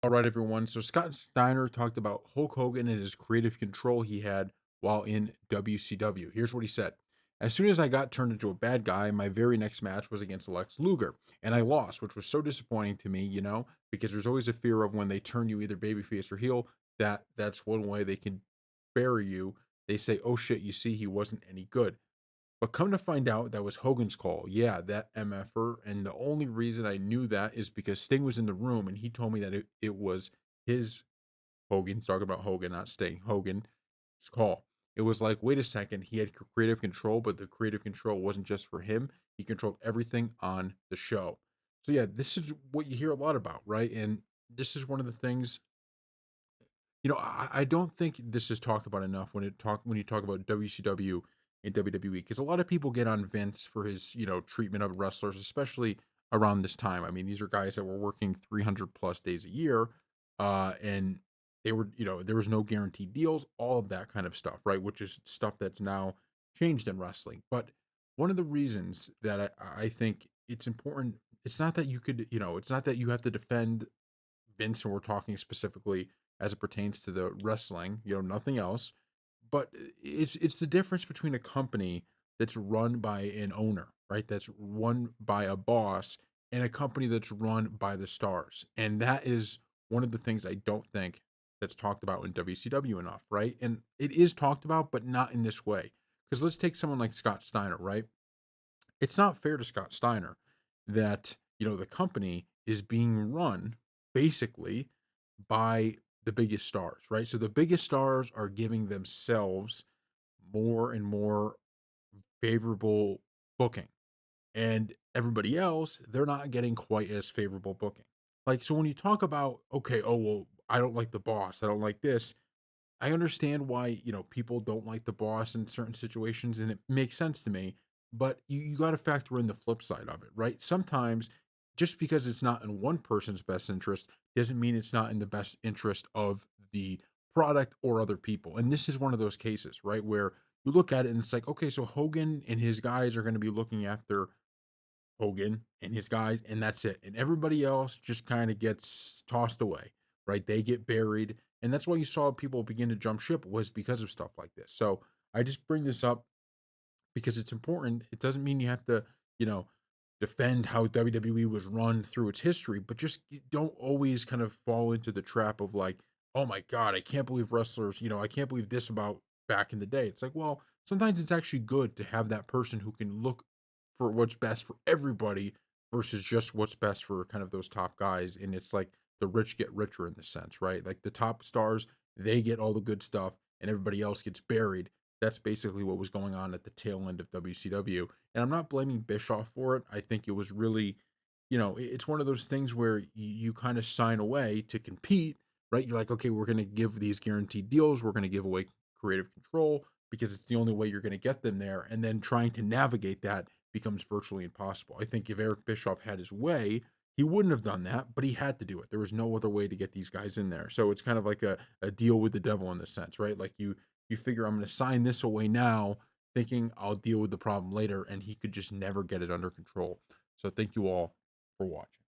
All right, everyone. So Scott Steiner talked about Hulk Hogan and his creative control he had while in WCW. Here's what he said. As soon as I got turned into a bad guy, my very next match was against Lex Luger, and I lost, which was so disappointing to me, because there's always a fear of when they turn you either babyface or heel, that's one way they can bury you. They say, "Oh shit, you see, he wasn't any good." But come to find out, that was Hogan's call. Yeah, that MFer. And the only reason I knew that is because Sting was in the room and he told me that it was his Hogan's talking about Hogan, not Sting, Hogan's call. It was like, wait a second, he had creative control, but the creative control wasn't just for him. He controlled everything on the show. So yeah, this is what you hear a lot about, right? And this is one of the things, I don't think this is talked about enough when you talk about WCW and WWE, because a lot of people get on Vince for his treatment of wrestlers, especially around this time. I mean, these are guys that were working 300 plus days a year, and they were there was no guaranteed deals, all of that kind of stuff, right? Which is stuff that's now changed in wrestling. But one of the reasons that I think it's important, it's not that it's not that you have to defend Vince, and we're talking specifically as it pertains to the wrestling, nothing else. But it's the difference between a company that's run by an owner, right? That's run by a boss, and a company that's run by the stars. And that is one of the things I don't think that's talked about in WCW enough, right? And it is talked about, but not in this way. Because let's take someone like Scott Steiner, right? It's not fair to Scott Steiner that, the company is being run basically by the biggest stars, right? So the biggest stars are giving themselves more and more favorable booking. And everybody else, they're not getting quite as favorable booking. Like, so when you talk about, okay, oh, well, I don't like the boss, I don't like this, I understand why, people don't like the boss in certain situations, and it makes sense to me. But you got to factor in the flip side of it, right? Sometimes just because it's not in one person's best interest doesn't mean it's not in the best interest of the product or other people. And this is one of those cases, right? Where you look at it and it's like, okay, so Hogan and his guys are going to be looking after Hogan and his guys, and that's it. And everybody else just kind of gets tossed away, right? They get buried. And that's why you saw people begin to jump ship, was because of stuff like this. So I just bring this up because it's important. It doesn't mean you have to, you know, defend how WWE was run through its history, but just don't always kind of fall into the trap of like, oh my God, I can't believe wrestlers, I can't believe this about back in the day. It's like, well, sometimes it's actually good to have that person who can look for what's best for everybody versus just what's best for kind of those top guys. And it's like the rich get richer in the sense, right? Like the top stars, they get all the good stuff and everybody else gets buried. That's basically what was going on at the tail end of WCW. And I'm not blaming Bischoff for it. I think it was really, it's one of those things where you kind of sign away to compete, right? You're like, okay, we're going to give these guaranteed deals. We're going to give away creative control because it's the only way you're going to get them there. And then trying to navigate that becomes virtually impossible. I think if Eric Bischoff had his way, he wouldn't have done that, but he had to do it. There was no other way to get these guys in there. So it's kind of like a deal with the devil in this sense, right? Like you figure I'm going to sign this away now, thinking I'll deal with the problem later, and he could just never get it under control. So thank you all for watching.